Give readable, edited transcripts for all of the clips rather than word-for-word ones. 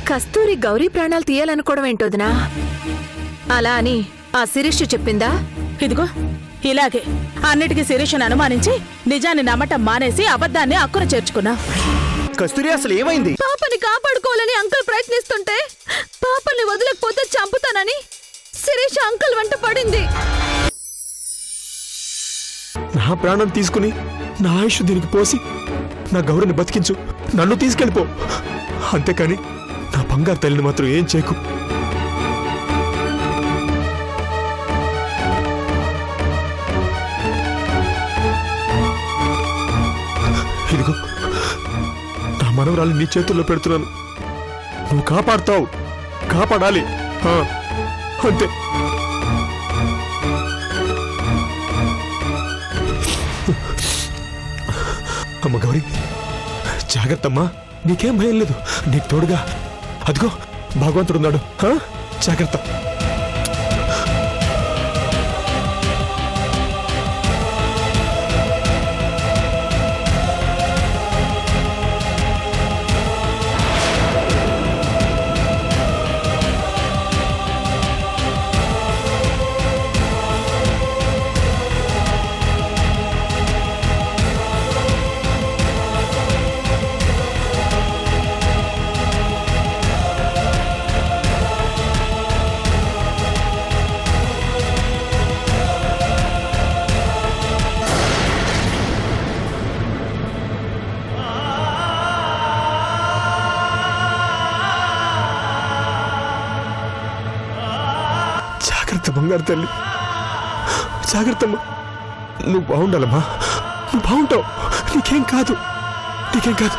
కస్తూరి గౌరీ ప్రాణాలు తీయాలనుకోవడం ఏంటోదినా? అలా అని ఆ శిరీష్ చెప్పిందా? ఇదిగో ఇలాగే అన్నిటికీ శిరీషను అనుమానించి నిజాన్ని నమ్మటం మానేసి అబద్ధాన్ని అక్కున చేర్చుకున్నా. కస్తూరి అసలు ఏమైంది? పాపని కాపాడుకోవాలని అంకుల్ ప్రయత్నిస్తుంటే పాపని వదలకపోతే చంపుతానని శిరీష్ అంకుల్ వెంట పడింది. నా ప్రాణం తీసుకుని నా ఆయుష్ దీనికి పోసి నా గౌరని బతికించు, నన్ను తీసుకెళ్ళిపో. అంతేకాని నా బంగారు తల్లిని మాత్రం ఏం చేయకు. ఇదిగో నా మనవరాలు నీ చేతుల్లో పెడుతున్నాను. నువ్వు కాపాడుతావు, కాపాడాలి అంతే. అమ్మ గౌరీ, జాగ్రత్తమ్మా, నీకేం భయం లేదు, నీకు తోడుగా అదిగో భగవంతుడున్నాడు. జాగ్రత్త. బంగారు తల్లి, జాగ్రత్తమ్మా. నువ్వు బాగుండాలమ్మా, నువ్వు బాగుంటావు, నీకేం కాదు, నీకేం కాదు.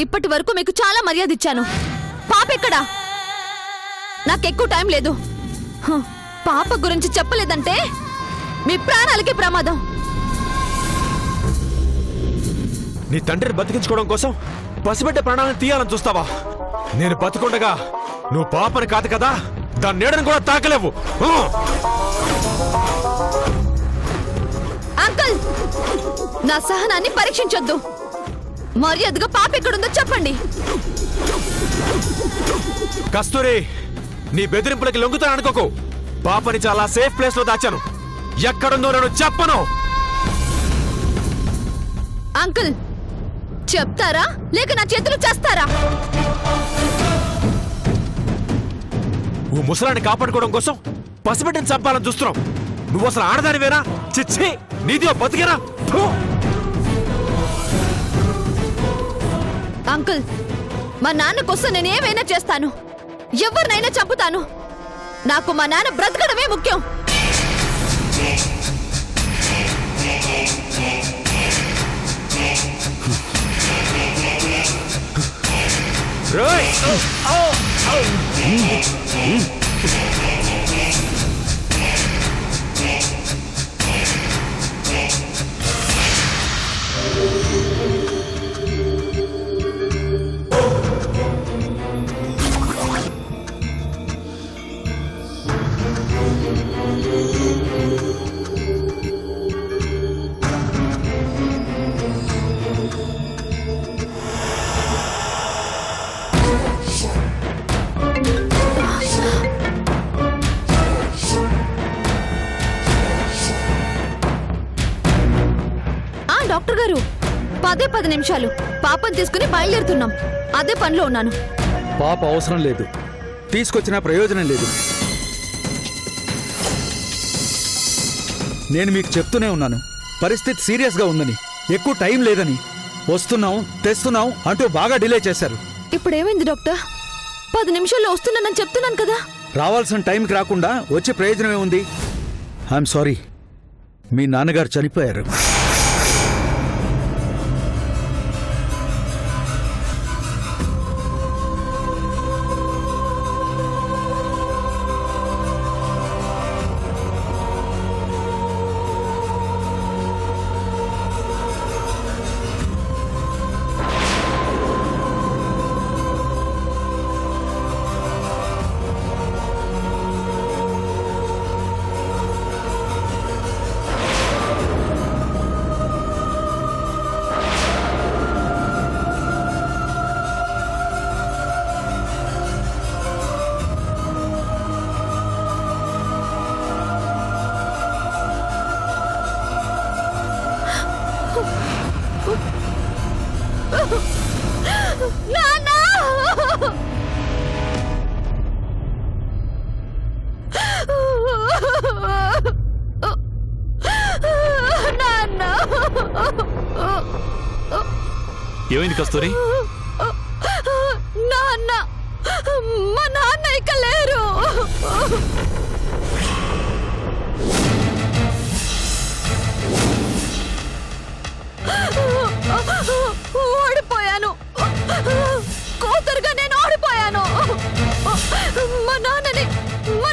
ఇప్పటి వరకు మీకు చాలా మర్యాద ఇచ్చాను. పాప ఎక్కడా? నాకెక్కువ టైం లేదు. పాప గురించి చెప్పలేదంటే మీ ప్రాణాలకి ప్రమాదం. నీ తండ్రిని బతికించుకోవడం కోసం పసిబిడ్డ ప్రాణాలను తీయాలని చూస్తావా? నేను బతికుండగా నువ్వు పాపని కాదు కదా, దాని నీడను కూడా తాకలేవు. అంకుల్, నా సహనాన్ని పరీక్షించొద్దు. మర్యాదగా పాప ఎక్కడుందో చెప్పండి. కస్తూరి, నీ బెదిరింపులకి లొంగుతాను అనుకోకు. పాపని చాలా సేఫ్ ప్లేస్ లో దాచాను. ఎక్కడుందో నేను చెప్పను. అంకుల్, చెప్తారా లేక నా చేతులు చేస్తారా? ఓ ముసలాన్ని కాపాడుకోవడం కోసం పసిబిడ్డని చంపాలని చూస్తున్నావు. నువ్వు అసలు ఆడదానివేనా? చిచ్చి, నీది బతికేనా? అంకుల్, మా నాన్న కోసం నేను ఏమైనా చేస్తాను, ఎవరినైనా చంపుతాను. నాకు మా నాన్న బ్రతకడమే ముఖ్యం. డాక్టర్ గారు, 10 నిమిషాలు పాపను తీసుకుని బయలుదేరుతున్నాం. అదే పనిలో ఉన్నాను. పాప అవసరం లేదు, తీసుకొచ్చిన ప్రయోజనం లేదు. నేను మీకు చెప్తూనే ఉన్నాను, పరిస్థితి సీరియస్గా ఉందని, ఎక్కువ టైం లేదని. వస్తున్నాం తెస్తున్నాం అంటూ బాగా డిలే చేశారు. ఇప్పుడు ఏమైంది డాక్టర్? 10 నిమిషాల్లో వస్తున్నానని చెప్తున్నాను కదా. రావాల్సిన టైంకి రాకుండా వచ్చే ప్రయోజనమే ఉంది. ఐఎమ్ సారీ, మీ నాన్నగారు చనిపోయారు. ఏమైంది కస్తూరి? నాన్న, మా నాన్న ఇక లేరు. ఓడిపోయాను, కూతురుగా నేను ఓడిపోయాను. మా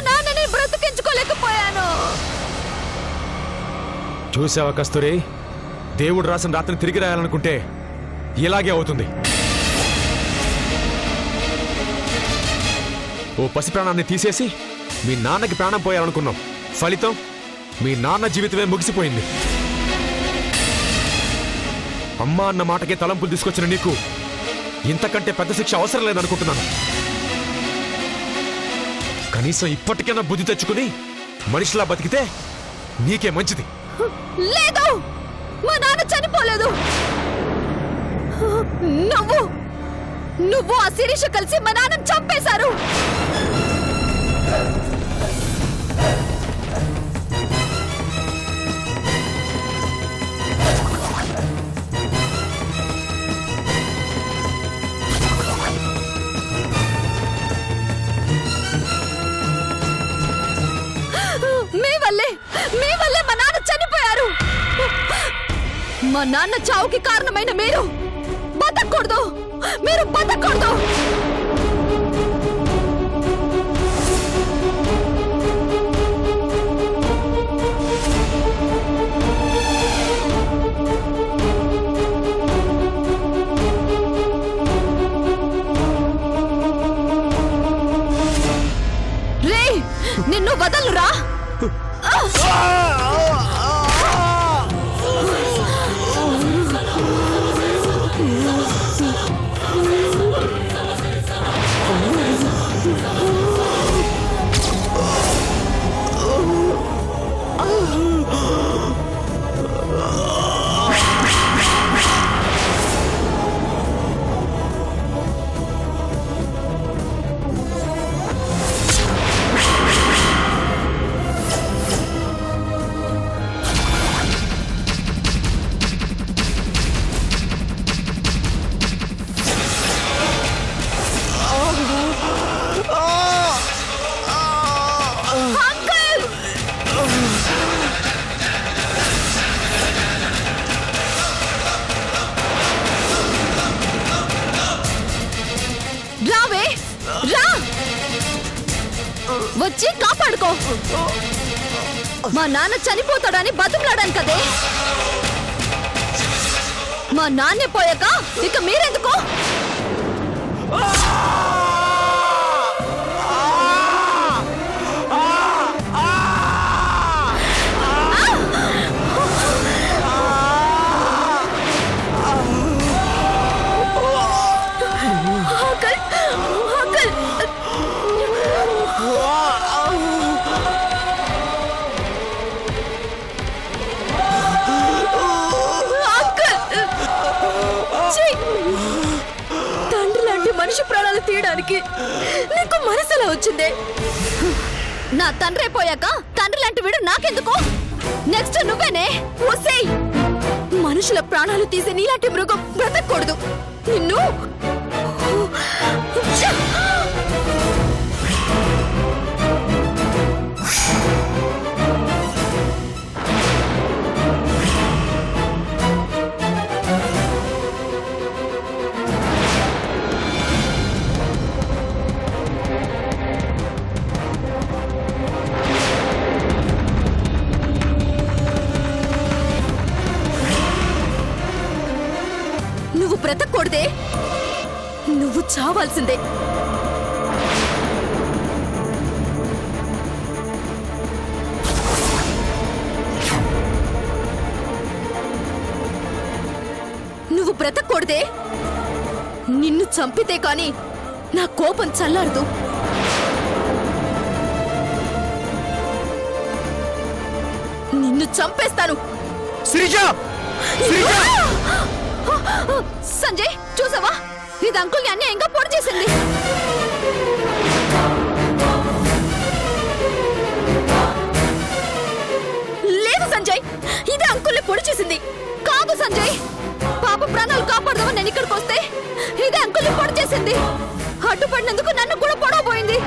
నాన్నని బ్రతికించుకోలేకపోయాను. చూసావా కస్తూరి, దేవుడు రాసిన రాత్రిని తిరిగి రాయాలనుకుంటే ఇలాగే అవుతుంది. ఓ పసి ప్రాణాన్ని తీసేసి మీ నాన్నకి ప్రాణం పోయాలనుకున్నాం. ఫలితం మీ నాన్న జీవితమే ముగిసిపోయింది. అమ్మా అన్న మాటకే తలంపులు తీసుకొచ్చిన నీకు ఇంతకంటే పెద్ద శిక్ష అవసరం లేదనుకుంటున్నాను. కనీసం ఇప్పటికైనా బుద్ధి తెచ్చుకుని మనిషిలా బతికితే నీకే మంచిది. లేదు, మా నాన్న చనిపోలేదు. నువ్వు ఆ శిరీష కలిసి మా నాన్నని చంపేశారు. మీ వల్లే మా నాన్న చనిపోయారు. మా నాన్న చావుకి కారణమైన మీరు బతకూడదు. మీరు బతకూడదు. రే, నిన్ను వదలురా. వచ్చి కాపాడుకో. మా నాన్న చనిపోతాడని బతుకులాడాను కదే. మా నాన్నే పోయాక ఇక మీరెందుకో? తండ్రి లాంటి మనిషి ప్రాణాలు తీయడానికి నీకు మనసులా వచ్చిందే. నా తండ్రి అయిపోయాక తండ్రి లాంటి వీడు నాకెందుకు? నెక్స్ట్ నువ్వేనే. ఓసేయ్, మనుషుల ప్రాణాలు తీసే నీలాంటి మృగం బ్రతకూడదు. నిన్ను బ్రతకూడదే. నువ్వు చావాల్సిందే. నువ్వు బ్రతకూడదే. నిన్ను చంపితే కాని నా కోపం చల్లారదు. నిన్ను చంపేస్తాను. సంజయ్, చూసావా? ఇది అంకుల్ని అన్యాయంగా పొడి చేసింది. లేదు సంజయ్, ఇది అంకుల్ని పొడి చేసింది కాదు సంజయ్. నేను ఇక్కడికి వస్తే ఇదే అంకుల్ పొడి చేసింది. అడ్డుపడినందుకు నన్ను కూడా పొడవబోయింది.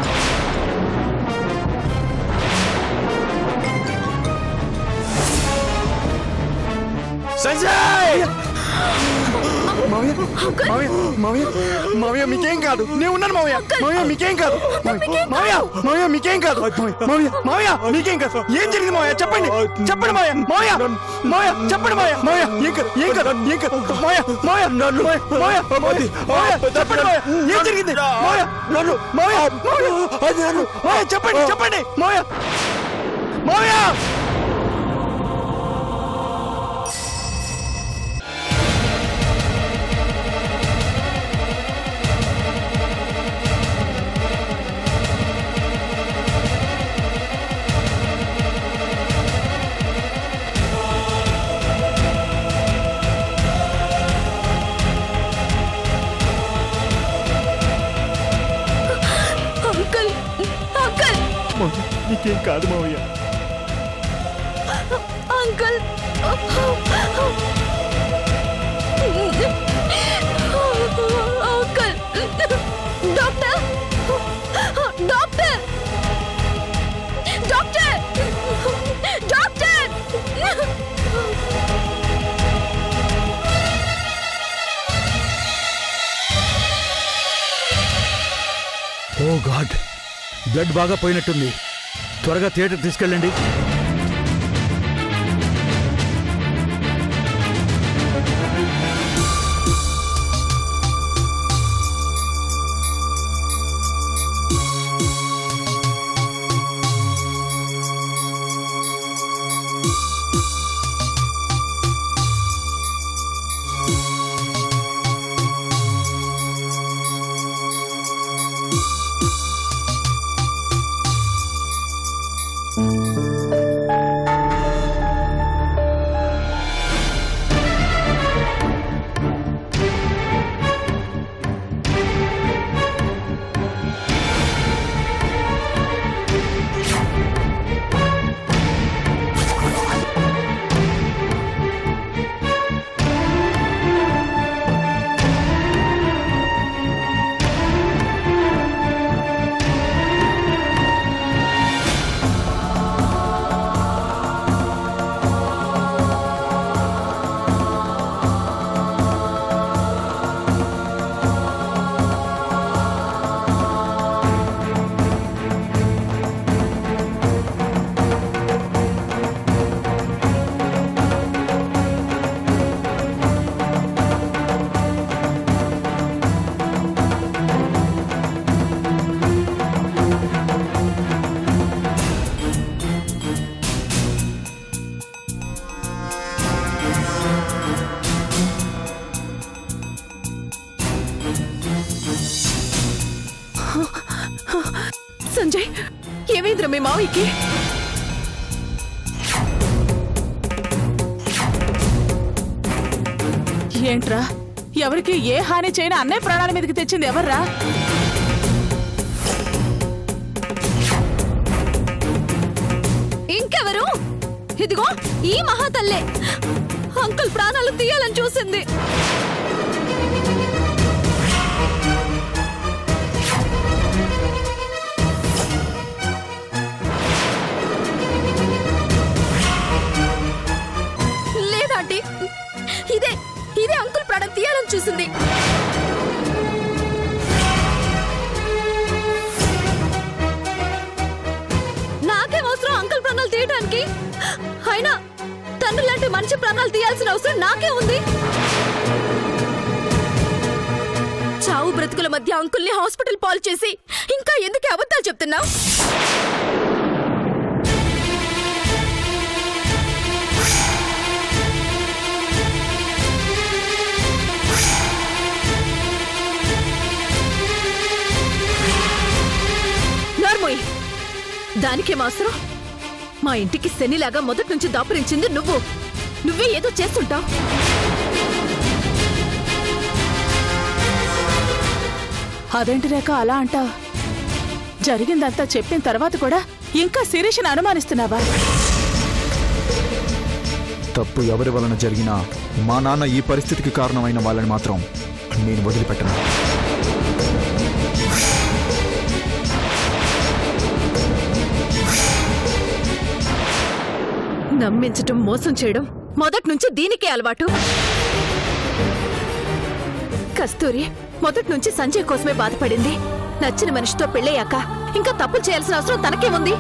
సంజయ్! మావయ్య మావయ్య మావయ్య మావయ్య మీకేం కాదు, నేను ఉన్నాను మావయ్య. మావయ్య మీకేం కాదు, మావయ్య మావయ్య మీకేం కాదు, మావయ్య మావయ్య మీకేం కాదు. ఏం జరిగింది మావయ్య? చెప్పండి చెప్పండి మావయ్య. మావయ్య మావయ్య చెప్పండి మావయ్య. మావయ్య ఏం కాదు, ఏం కాదు, ఏం కాదు. మావయ్య మావయ్య మావయ్య మావయ్య మావయ్య చెప్పండి మావయ్య. ఏం జరిగింది మావయ్య? నన్ను మావయ్య మావయ్య మావయ్య చెప్పండి చెప్పండి మావయ్య మావయ్య. అంకుల్ అంకుల్ నీకేం కాదు మావయ్య. Uncle uncle doctor doctor doctor doctor oh god, blood బాగా పోయినట్టుంది. త్వరగా థియేటర్ తీసుకెళ్ళండి. సంజయ్, ఏమైందిరా మీ మావయ్యకి? ఏంట్రా, ఎవరికి ఏ హాని చేయని అన్నయ్య ప్రాణాల మీదకి తెచ్చింది ఎవర్రా? ఇంకెవరు? ఇదిగో ఈ మహాతల్లే అంకుల్ ప్రాణాలు తీయాలని చూసింది. లేదాంటీ, ఇదే ఇదే అంకుల్ ప్రాణం తీయాలని చూసింది. నాకేం అవసరం అంకుల్ ప్రాణాలు తీయడానికి? అయినా తండ్రి లాంటి మనిషి ప్రాణాలు తీయాల్సిన అవసరం నాకే ఉంది. చావు బ్రతుకుల మధ్య అంకుల్ని హాస్పిటల్ పాలు చేసి ఇంకా ఎందుకే అబద్ధాలు చెప్తున్నావు? నార్మోయ్, దానికేం అవసరం? మా ఇంటికి శనిలాగా మొదటి నుంచి దాపురించింది నువ్వు. నువ్వే ఏదో చేస్తుంటావు. అదేంటి రేఖ అలా అంటావు? జరిగిందంతా చెప్పిన తర్వాత కూడా ఇంకా శిరీషను అనుమానిస్తున్నావా? తప్పు ఎవరి వలన జరిగినా మా నాన్న ఈ పరిస్థితికి కారణమైన వాళ్ళని మాత్రం నేను వదిలిపెట్టను. నమ్మించటం మోసం చేయడం మొదటి నుంచి దీనికే అలవాటు. కస్తూరి మొదటి నుంచి సంజయ్ కోసమే బాధపడింది. నచ్చిన మనిషితో పెళ్ళయ్యాక ఇంకా తప్పులు చేయాల్సిన అవసరం తనకే ఉంది.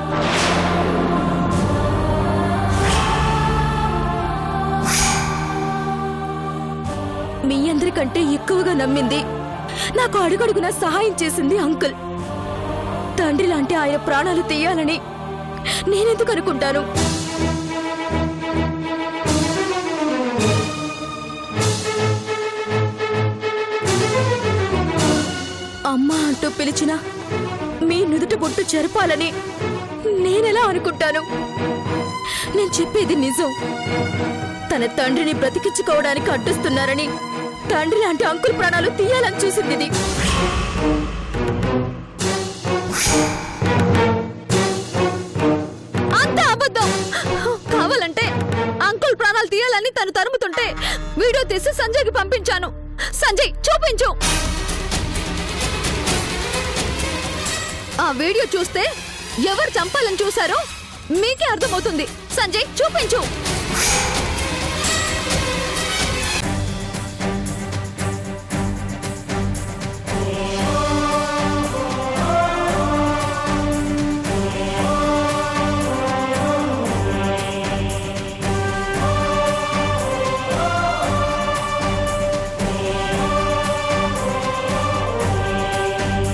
మీ అందరికంటే ఎక్కువగా నమ్మింది, నాకు అడుగడుగునా సహాయం చేసింది అంకుల్. తండ్రి లాంటి ఆయన ప్రాణాలు తీయాలని నేనెందుకు అనుకుంటాను? అమ్మా అంటూ పిలిచినా మీ నుదుట బొట్టు చెరపాలని నేనెలా అనుకుంటాను? నేను చెప్పేది నిజం. తన తండ్రిని బ్రతికించుకోవడానికి అడ్డుస్తున్నారని తండ్రి లాంటి అంకుల్ ప్రాణాలు తీయాలని చూసింది ఇది. అంత అబద్ధం. కావాలంటే అంకుల్ ప్రాణాలు తీయాలని తను తరుముతుంటే వీడియో తీసి సంజయ్కి పంపించాను. సంజయ్ చూపించు. ఆ వీడియో చూస్తే ఎవరు చంపాలని చూశారో మీకే అర్థమవుతుంది. సంజయ్ చూపించు.